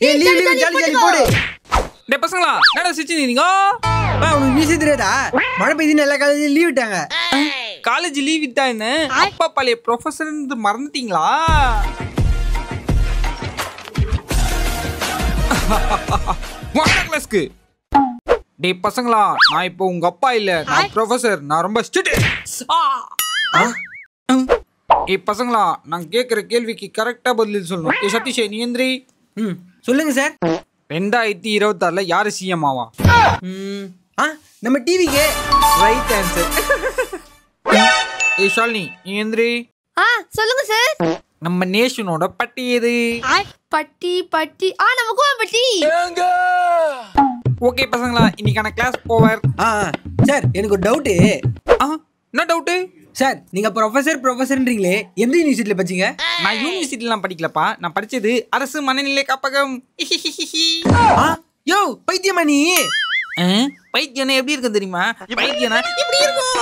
ஏய் leave jolly jolly போடு. டேய் பசங்களா என்னடா சிரிச்சினீங்க? உனக்கு நியூஸ் தெரியாதா? மழை பெய்யுதுன்னு எல்லா காலேஜ்லயும் லீவ் விட்டாங்க. காலேஜ் லீவ் விட்டா என்ன? அப்பா பழைய ப்ரொஃபஸர் மறந்துட்டீங்களா? கிளாஸ்க்கு டேய் பசங்களா, நான் இப்போ உங்க அப்பா இல்ல, நான் ப்ரொஃபஸர். நான் ரொம்ப ஸ்ட்ரிக்ட். ஏய் பசங்களா, நான் கேக்குற கேள்விக்கு கரெக்டா பதில் சொல்லணும். ஏய் சதீஷ், நீ எந்திரி. சொல்லுங்க சார். 2026 யாரு சிஎம் ஆவா? நம்ம டிவிக்கு. Right answer. ஏய் ஷாலினி, நீ எந்திரி. சொல்லுங்க சார். நம்ம நேஷனோட பட்டி எது? பட்டி நம்ம கோவம்பட்டி. ஓகே பசங்களா, இன்னைக்கான கிளாஸ் ஓவர். சார் எனக்கு ஒரு டவுட்டு. என்ன டவுட்டு? சார் நீங்க ப்ரொஃபஸர்ன்றீங்களே, எந்த யூனிவர்சிட்டியில படிச்சீங்க? நான் யூனிவர்சிட்டிலாம் படிக்கலப்பா, நான் படிச்சது அரசு மனநிலை காப்பகம். யோ பைத்தியமா நீ? பைத்தியனா எப்படி இருக்கும் தெரியுமா? பைத்தியனா இப்படி இருக்கும்.